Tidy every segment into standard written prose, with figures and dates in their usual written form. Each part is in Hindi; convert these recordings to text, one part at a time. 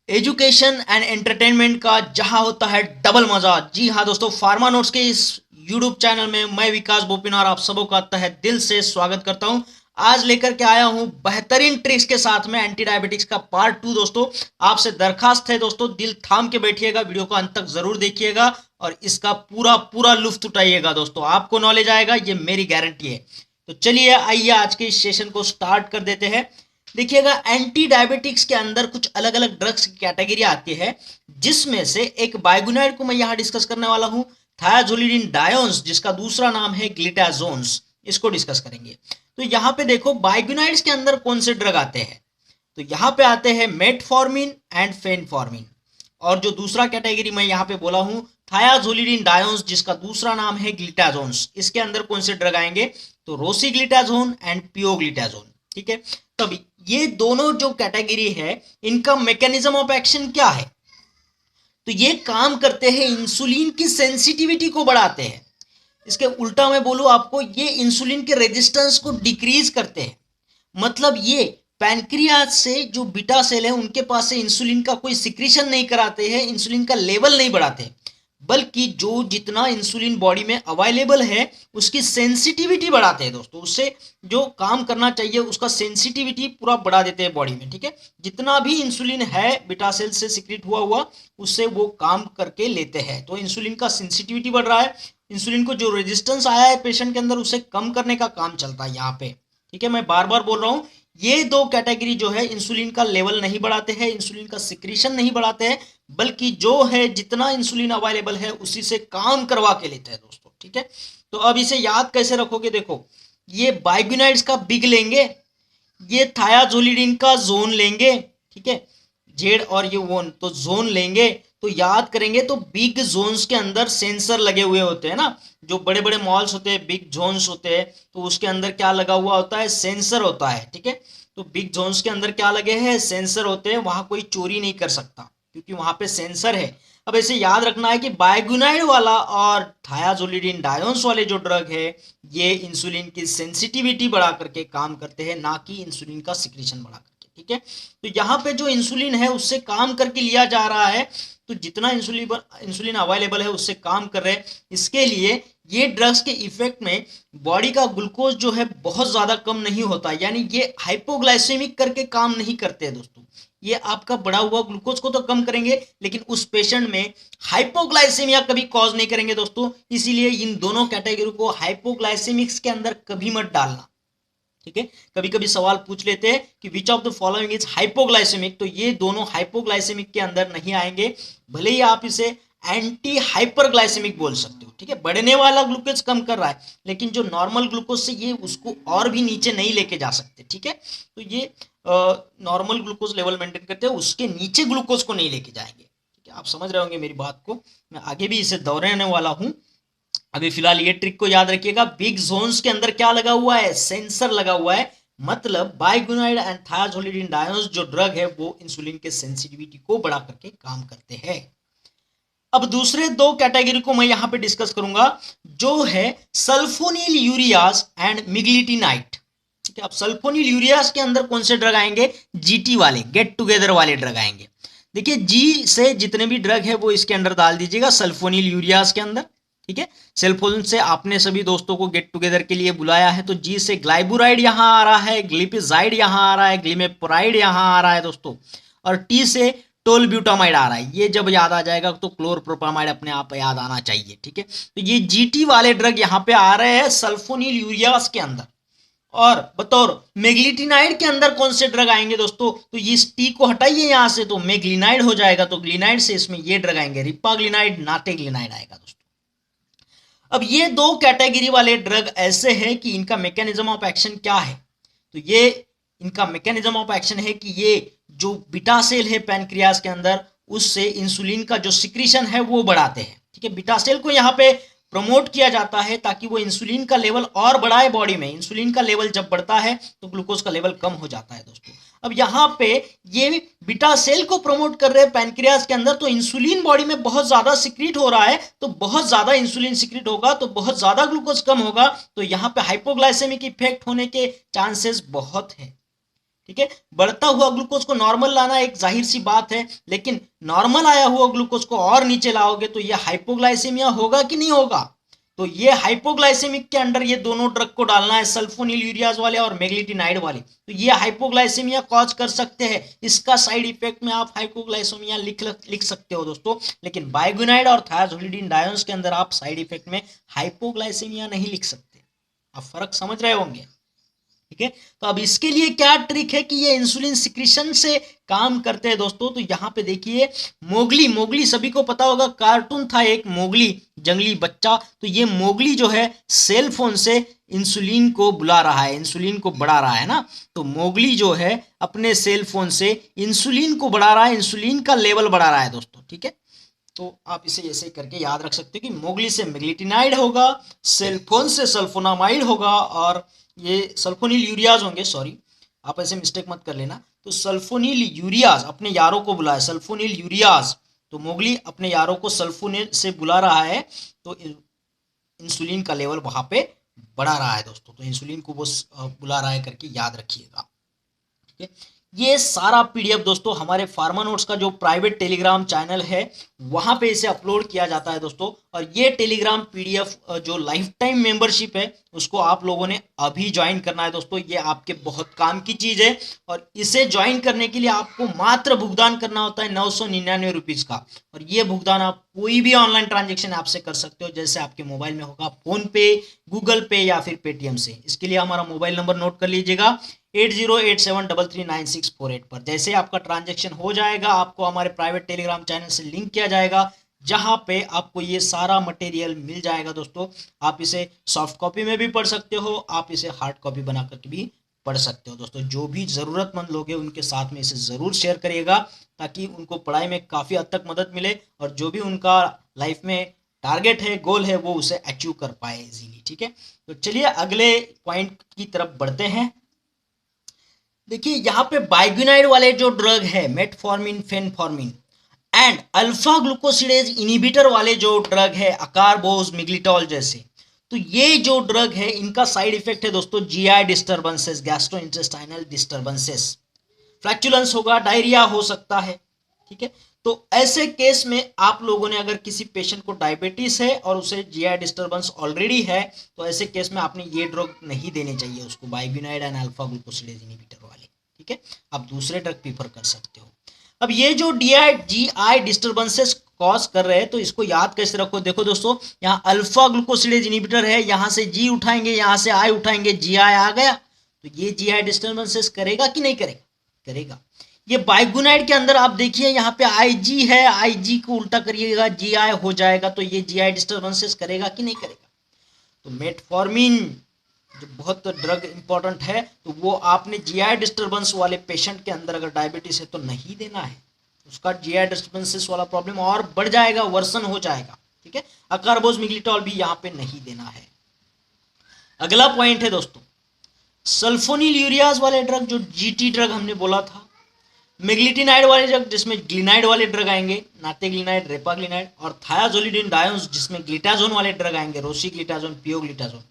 एजुकेशन एंड एंटरटेनमेंट का जहां होता है डबल मजा। जी हाँ दोस्तों, फार्मा नोट्स के इस यूट्यूब चैनल में मैं विकास बोपिनार आप सबों का तहे दिल से स्वागत करता हूं। आज लेकर के आया हूं बेहतरीन ट्रिक्स के साथ में एंटी डायबिटिक्स का पार्ट 2। दोस्तों आपसे दरखास्त है दोस्तों, दिल थाम के बैठिएगा, वीडियो को अंत तक जरूर देखिएगा और इसका पूरा पूरा लुत्फ उठाइएगा। दोस्तों आपको नॉलेज आएगा, ये मेरी गारंटी है। तो चलिए आइए आज के इस सेशन को स्टार्ट कर देते हैं। देखिएगा, एंटी डायबिटिक्स के अंदर कुछ अलग अलग ड्रग्स की कैटेगरी आती है, जिसमें से एक बाइगुनाइड को मैं यहां डिस्कस करने वाला हूं, थायाजोलिडिन डायोन्स जिसका दूसरा नाम है ग्लिटाजोन्स, इसको डिस्कस करेंगे। तो यहाँ पे देखो बाइगुनाइड्स के अंदर कौन से ड्रग आते हैं, तो यहाँ पे आते हैं मेटफॉर्मिन एंड फेनफॉर्मिन। और जो दूसरा कैटेगरी मैं यहाँ पे बोला हूँ थायाजोलिडिन डायोन्स जिसका दूसरा नाम है ग्लिटाजोन्स, इसके अंदर कौन से ड्रग आएंगे, तो रोसीग्लिटाजोन एंड पियोग्लिटाजोन। ठीक है, तब ये दोनों जो कैटेगरी है इनका मैकेनिज्म ऑफ एक्शन क्या है, तो ये काम करते हैं इंसुलिन की सेंसिटिविटी को बढ़ाते हैं। इसके उल्टा मैं बोलूं आपको, ये इंसुलिन के रेजिस्टेंस को डिक्रीज करते हैं। मतलब ये पैनक्रियाज से जो बीटा सेल है उनके पास से इंसुलिन का कोई सिक्रीशन नहीं कराते हैं, इंसुलिन का लेवल नहीं बढ़ाते, बल्कि जो जितना इंसुलिन बॉडी में अवेलेबल है उसकी सेंसिटिविटी बढ़ाते हैं। दोस्तों उससे जो काम करना चाहिए उसका सेंसिटिविटी पूरा बढ़ा देते हैं बॉडी में। ठीक है, जितना भी इंसुलिन है बीटा सेल से सिक्रीट हुआ हुआ उससे वो काम करके लेते हैं। तो इंसुलिन का सेंसिटिविटी बढ़ रहा है, इंसुलिन को जो रेजिस्टेंस आया है पेशेंट के अंदर उसे कम करने का काम चलता है यहाँ पे। ठीक है, मैं बार बार बोल रहा हूँ, ये दो कैटेगरी जो है इंसुलिन का लेवल नहीं बढ़ाते हैं, इंसुलिन का सिक्रीशन नहीं बढ़ाते हैं, बल्कि जो है जितना इंसुलिन अवेलेबल है उसी से काम करवा के लेते हैं दोस्तों। ठीक है, तो अब इसे याद कैसे रखोगे, देखो ये बाइगुनाइड्स का बिग लेंगे, ये थायाजोलिडिन का जोन लेंगे। ठीक है, जेड और ये वन तो जोन लेंगे, तो याद करेंगे तो बिग जोन्स के अंदर सेंसर लगे हुए होते हैं ना, जो बड़े बड़े मॉल्स होते हैं बिग जोन्स होते हैं, तो उसके अंदर क्या लगा हुआ होता है, सेंसर होता है। ठीक है, तो बिग जोन्स के अंदर क्या लगे हैं, सेंसर होते हैं, वहां कोई चोरी नहीं कर सकता क्योंकि वहां पे सेंसर है। अब ऐसे याद रखना है कि बाइगुनाइड वाला और थायाजोलिडिन डायोन्स वाले जो ड्रग है ये इंसुलिन की सेंसिटिविटी बढ़ा करके काम करते हैं, ना कि इंसुलिन का सिक्रीशन बढ़ा करके। ठीक है, तो यहाँ पे जो इंसुलिन है उससे काम करके लिया जा रहा है, तो जितना इंसुलिन अवेलेबल है उससे काम कर रहे हैं। इसके लिए ये ड्रग्स के इफेक्ट में बॉडी का ग्लूकोज जो है बहुत ज्यादा कम नहीं होता, यानी ये हाइपोग्लाइसेमिक करके काम नहीं करते हैं दोस्तों। ये आपका बढ़ा हुआ ग्लूकोज को तो कम करेंगे लेकिन उस पेशेंट में हाइपोग्लाइसेमिया कभी कॉज नहीं करेंगे दोस्तों। इसीलिए इन दोनों कैटेगरी को हाइपोग्लाइसेमिक्स के अंदर कभी मत डालना। ठीक है, कभी कभी सवाल पूछ लेते हैं कि which of the following is hypoglycaemic, तो ये दोनों हाइपोग्लाइसेमिक के अंदर नहीं आएंगे, भले ही आप इसे एंटी हाइपरग्लाइसेमिक बोल सकते हो। ठीक है, बढ़ने वाला ग्लूकोज कम कर रहा है लेकिन जो नॉर्मल ग्लूकोज से ये उसको और भी नीचे नहीं लेके जा सकते। ठीक है, तो ये नॉर्मल ग्लूकोज लेवल मेंटेन करते हैं, उसके नीचे ग्लूकोज को नहीं लेके जाएंगे। ठीक है, आप समझ रहे होंगे मेरी बात को, मैं आगे भी इसे दोहराने वाला हूं। अभी फिलहाल ये ट्रिक को याद रखिएगा, बिग जोन्स के अंदर क्या लगा हुआ है, सेंसर लगा हुआ है। मतलब बाइगुनाइड एंड थायाजोलिडिन डायोन्स जो ड्रग है वो इंसुलिन के सेंसिटिविटी को बढ़ा करके काम करते हैं। अब दूसरे दो कैटेगरी को मैं यहां पे डिस्कस करूंगा, जो है सल्फोनिल यूरियाज एंड मिग्लिटिनाइट। ठीक है, अब सल्फोनिल यूरियाज के अंदर कौन से ड्रग आएंगे, जीटी वाले, गेट टुगेदर वाले ड्रग आएंगे। देखिए जी से जितने भी ड्रग है वो इसके अंदर डाल दीजिएगा सल्फोनिल यूरियाज के अंदर। ठीक है, सेलफोन से आपने सभी दोस्तों को गेट टुगेदर के लिए बुलाया है, तो जी से ग्लाइबुराइड यहां आ रहा है, ग्लिपिजाइड यहां आ रहा है, ग्लिमेपोराइड यहां आ रहा है दोस्तों, और टी से टोलब्यूटामाइड आ रहा है। ये जब याद आ जाएगा तो क्लोरप्रोपामाइड अपने आप याद आना चाहिए। ठीक है, तो ये जीटी वाले ड्रग यहाँ पे आ रहे हैं सल्फोनिल यूरियास के अंदर। और बतौर मेग्लिटिनाइड के अंदर कौन से ड्रग आएंगे दोस्तों, तो ये टी को हटाइए यहां से तो मेग्लिनाइड हो जाएगा, तो ग्लिनाइड से इसमें ये ड्रग आएंगे, रिपाग्लिनाइड, नाटेग्लिनाइड आएगा दोस्तों। अब ये दो कैटेगरी वाले ड्रग ऐसे हैं कि इनका मैकेनिज्म ऑफ एक्शन क्या है, तो ये इनका मैकेनिज्म ऑफ एक्शन है कि ये जो बीटा सेल है पैनक्रियाज के अंदर उससे इंसुलिन का जो सिक्रीशन है वो बढ़ाते हैं। ठीक है, बीटा सेल को यहाँ पे प्रमोट किया जाता है ताकि वो इंसुलिन का लेवल और बढ़ाए बॉडी में। इंसुलिन का लेवल जब बढ़ता है तो ग्लूकोज का लेवल कम हो जाता है दोस्तों। अब यहाँ पे ये बीटा सेल को प्रमोट कर रहे हैं पैनक्रियाज के अंदर, तो इंसुलिन बॉडी में बहुत ज्यादा सिक्रीट हो रहा है, तो बहुत ज्यादा इंसुलिन सिक्रीट होगा तो बहुत ज्यादा ग्लूकोज कम होगा, तो यहाँ पे हाइपोग्लाइसेमिक इफेक्ट होने के चांसेस बहुत है। ठीक है, बढ़ता हुआ ग्लूकोज को नॉर्मल लाना एक जाहिर सी बात है, लेकिन नॉर्मल आया हुआ ग्लूकोज को और नीचे लाओगे तो ये हाइपोग्लाइसेमिया होगा कि नहीं होगा। तो ये हाइपोग्लाइसेमिक के अंडर ये दोनों ड्रग को डालना है, सल्फोनिल यूरियाज वाले और मेग्लिटिनाइड वाले। तो ये हाइपोग्लाइसेमिया कॉज कर सकते हैं, इसका साइड इफेक्ट में आप हाइपोग्लाइसेमिया लिख सकते हो दोस्तों। लेकिन बाइगुनाइड और थायाजोलिडिन डायोन्स के अंदर आप साइड इफेक्ट में हाइपोग्लाइसेमिया नहीं लिख सकते। आप फर्क समझ रहे होंगे, ठीक है। तो अब इसके लिए क्या ट्रिक है कि ये इंसुलिन सिक्रीशन से काम करते हैं दोस्तों। तो यहाँ पे देखिए, मोगली, मोगली सभी को पता होगा, कार्टून था एक मोगली, जंगली बच्चा। तो ये मोगली जो है सेल फोन से इंसुलिन को बुला रहा है, इंसुलिन को बढ़ा रहा है ना। तो मोगली जो है अपने सेल फोन से इंसुलिन को बढ़ा रहा है, इंसुलिन का लेवल बढ़ा रहा है दोस्तों, ठीक है। तो आप इसे ऐसे करके याद रख सकते हो कि मोगली से मेग्लिटिनाइड होगा, सेल फोन से सल्फोनामाइड होगा, और ये सल्फोनिल यूरियाज होंगे, सॉरी आप ऐसे मिस्टेक मत कर लेना। तो सल्फोनिल यूरियाज अपने यारों को बुलाए, सल्फोनिल यूरियाज। तो मोगली अपने यारों को सल्फोनिल से बुला रहा है, तो इंसुलिन का लेवल वहां पे बढ़ा रहा है दोस्तों। तो इंसुलिन को वो बुला रहा है करके याद रखिएगा, ठीक है। ये सारा पीडीएफ दोस्तों हमारे फार्मा नोट्स का जो प्राइवेट टेलीग्राम चैनल है वहां पे इसे अपलोड किया जाता है दोस्तों। और ये टेलीग्राम पीडीएफ जो लाइफ टाइम मेंबरशिप है उसको आप लोगों ने अभी ज्वाइन करना है दोस्तों। ये आपके बहुत काम की चीज है, और इसे ज्वाइन करने के लिए आपको मात्र भुगतान करना होता है 999 रुपीज का। और ये भुगतान आप कोई भी ऑनलाइन ट्रांजेक्शन ऐप से कर सकते हो, जैसे आपके मोबाइल में होगा फोन पे, गूगल पे या फिर पेटीएम से। इसके लिए हमारा मोबाइल नंबर नोट कर लीजिएगा, 8087339648 पर। जैसे आपका ट्रांजैक्शन हो जाएगा, आपको हमारे प्राइवेट टेलीग्राम चैनल से लिंक किया जाएगा, जहां पे आपको ये सारा मटेरियल मिल जाएगा दोस्तों। आप इसे सॉफ्ट कॉपी में भी पढ़ सकते हो, आप इसे हार्ड कॉपी बना करके भी पढ़ सकते हो दोस्तों। जो भी ज़रूरतमंद लोग हैं उनके साथ में इसे ज़रूर शेयर करिएगा, ताकि उनको पढ़ाई में काफ़ी हद तक मदद मिले, और जो भी उनका लाइफ में टारगेट है, गोल है, वो उसे अचीव कर पाए इजीली, ठीक है। तो चलिए अगले पॉइंट की तरफ बढ़ते हैं। देखिए यहाँ पे बाइग्युनाइड वाले जो ड्रग है, metformin, phenformin and alpha glucosidase inhibitor वाले जो ड्रग है, अकारबोज, मिग्लिटॉल जैसे, तो ये जो ड्रग है इनका साइड इफेक्ट है दोस्तों जीआई डिस्टर्बेंसेस, गैस्ट्रोइंटेस्टाइनल डिस्टर्बेंसेस, फ्लैक्चुलेंस होगा, डायरिया हो सकता है, ठीक है। तो ऐसे केस में आप लोगों ने, अगर किसी पेशेंट को डायबिटीज है और उसे जीआई डिस्टर्बेंस ऑलरेडी है, तो ऐसे केस में आपने ये ड्रग नहीं देने चाहिए उसको, बाइग्युनाइड एंड अल्फा ग्लूकोसिडेज इनिबिटर वाले, ठीक है। आप दूसरे ड्रग प्रीफर कर सकते हो। अब ये जो जीआई डिस्टर्बेंसेस कॉज कर रहे हैं, तो इसको याद कैसे रखो। देखो दोस्तों, यहाँ अल्फा ग्लूकोसिडेज इनिबिटर है, यहाँ से जी उठाएंगे, यहाँ से आई उठाएंगे, जीआई आ गया, तो ये जीआई डिस्टर्बेंसेस करेगा कि नहीं करेगा, करेगा। ये बाइग्युनाइड के अंदर आप देखिए यहाँ पे आईजी है, आईजी को उल्टा करिएगा जीआई हो जाएगा, तो ये जीआई डिस्टर्बेंसेस करेगा कि नहीं करेगा। तो मेटफॉर्मिन जो बहुत ड्रग इंपॉर्टेंट है, तो वो आपने जीआई डिस्टर्बेंस वाले पेशेंट के अंदर अगर डायबिटीज है तो नहीं देना है, उसका जीआई डिस्टर्बेंसेस वाला प्रॉब्लम और बढ़ जाएगा, वर्सन हो जाएगा, ठीक है। अकारबोज, मिग्लिटॉल भी यहाँ पे नहीं देना है। अगला पॉइंट है दोस्तों, सल्फोनिल यूरियाज वाले ड्रग, जो जीटी ड्रग हमने बोला था, मेग्लिटिनाइड वाले ड्रग जिसमें ग्लिनाइड वाले ड्रग आएंगे, नातेग्लिनाइड, रेपाग्लिनाइड, और थायाजोलिडिन डायोन्स जिसमें ग्लिटाजोन वाले ड्रग आएंगे, रोसीग्लिटाजोन, पियोग्लिटाजोन।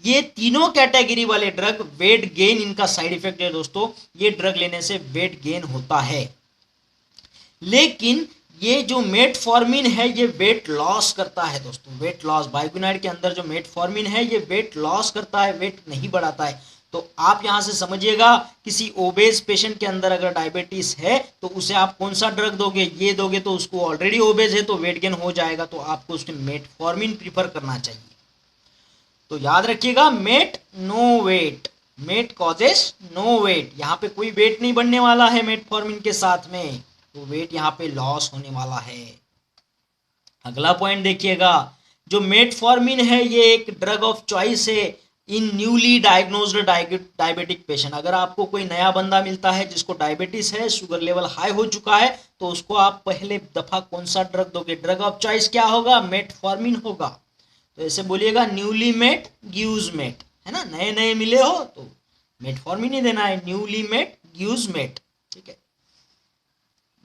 ये तीनों कैटेगरी वाले ड्रग वेट गेन इनका साइड इफेक्ट है दोस्तों। ये ड्रग लेने से वेट गेन होता है, लेकिन ये जो मेटफॉर्मिन है ये वेट लॉस करता है दोस्तों, वेट लॉस। बाइग्युनाइड के अंदर जो मेटफॉर्मिन है ये वेट लॉस करता है, वेट नहीं बढ़ाता है। तो आप यहां से समझिएगा, किसी ओबेस पेशेंट के अंदर अगर डायबिटीज है तो उसे आप कौन सा ड्रग दोगे, ये दोगे तो उसको ऑलरेडी ओबेस है तो वेट गेन हो जाएगा, तो आपको उसमें मेटफॉर्मिन प्रीफर करना चाहिए। तो याद रखिएगा, met no weight, met causes no weight, यहाँ पे कोई वेट नहीं बढ़ने वाला है मेटफॉर्मिन के साथ में, तो वेट यहाँ पे लॉस होने वाला है। अगला पॉइंट देखिएगा, जो मेटफॉर्मिन है ये एक ड्रग ऑफ चॉइस है इन न्यूली डायग्नोज्ड डायबिटिक पेशेंट। अगर आपको कोई नया बंदा मिलता है जिसको डायबिटीज है, शुगर लेवल हाई हो चुका है, तो उसको आप पहले दफा कौन सा ड्रग दोगे, ड्रग ऑफ चॉइस क्या होगा, मेटफॉर्मिन होगा। तो ऐसे बोलिएगा, न्यूली मेट गिव्स मेट, है ना, नए नए मिले हो तो मेटफॉर्मिन ही देना है, न्यूली मेट गिव्स मेट, ठीक है।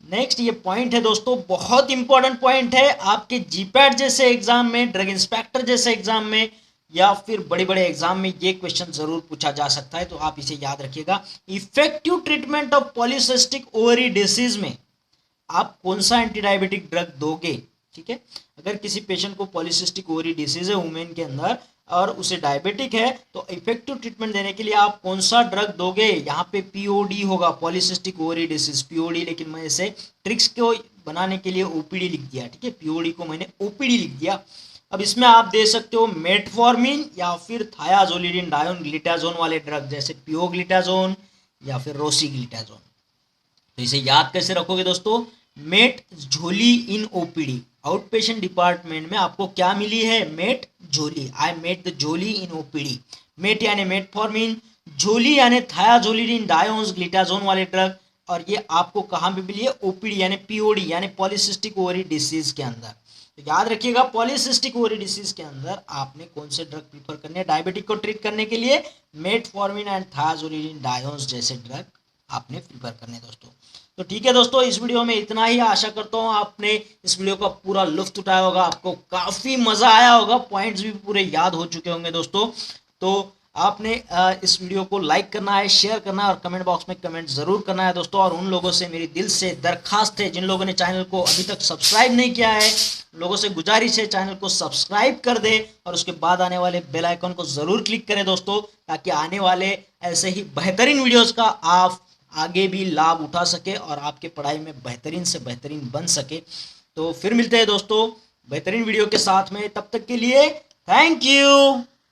नेक्स्ट ये पॉइंट है दोस्तों, बहुत इंपॉर्टेंट पॉइंट है, आपके जीपैट जैसे एग्जाम में, ड्रग इंस्पेक्टर जैसे एग्जाम में या फिर बड़े बड़े एग्जाम में ये क्वेश्चन जरूर पूछा जा सकता है, तो आप इसे याद रखिएगा। Effective treatment of polycystic ovary disease में आप कौन सा एंटी डायबिटिक ड्रग दोगे, ठीक है। अगर किसी पेशेंट को पॉलीसिस्टिक ओवरी डिसीज है वुमेन के अंदर और उसे डायबिटिक है, तो इफेक्टिव ट्रीटमेंट देने के लिए आप कौन सा ड्रग दोगे। यहाँ पे पीओडी होगा, पॉलीसिस्टिक ओवरी डिसीज पीओडी, लेकिन मैं इसे ट्रिक्स को बनाने के लिए ओपीडी लिख दिया, ठीक है। पीओडी को मैंने ओपीडी लिख दिया। अब इसमें आप दे सकते हो मेटफॉर्मिन या फिर थायाजोलिडिन डायोन ग्लिटाजोन वाले ड्रग, जैसे पियोग्लिटाजोन या फिर रोसीग्लिटाजोन। तो इसे याद कैसे रखोगे दोस्तों, मेट झोली इन ओपीडी, आउट पेशेंट डिपार्टमेंट में आपको क्या मिली है, मेट झोली, आई मेट द झोली इन ओपीडी। मेट यानी मेटफॉर्मिन, झोली यानी थायाजोलिडिन डायोन्स ग्लिटाजोन वाले ड्रग, और ये आपको कहाँ पे मिली है, ओपीडी यानी पीओडी यानी पॉलीसिस्टिक ओवरी डिसीज के अंदर। तो याद रखिएगा पॉलीसिस्टिक ओवरी डिसीज के अंदर आपने कौन से ड्रग प्रीफर करने हैं डायबिटिक को ट्रीट करने के लिए, मेटफॉर्मिन एंड थायाजोलिडिन डायोन्स जैसे ड्रग आपने प्रीफर करने दोस्तों। तो ठीक है दोस्तों, इस वीडियो में इतना ही। आशा करता हूँ आपने इस वीडियो का पूरा लुत्फ उठाया होगा, आपको काफ़ी मज़ा आया होगा, पॉइंट्स भी पूरे याद हो चुके होंगे दोस्तों। तो आपने इस वीडियो को लाइक करना है, शेयर करना है और कमेंट बॉक्स में कमेंट ज़रूर करना है दोस्तों। और उन लोगों से मेरी दिल से दरखास्त है जिन लोगों ने चैनल को अभी तक सब्सक्राइब नहीं किया है, लोगों से गुजारिश है चैनल को सब्सक्राइब कर दे और उसके बाद आने वाले बेल आइकन को ज़रूर क्लिक करें दोस्तों, ताकि आने वाले ऐसे ही बेहतरीन वीडियोज़ का आप आगे भी लाभ उठा सके और आपके पढ़ाई में बेहतरीन से बेहतरीन बन सके। तो फिर मिलते हैं दोस्तों बेहतरीन वीडियो के साथ में, तब तक के लिए थैंक यू।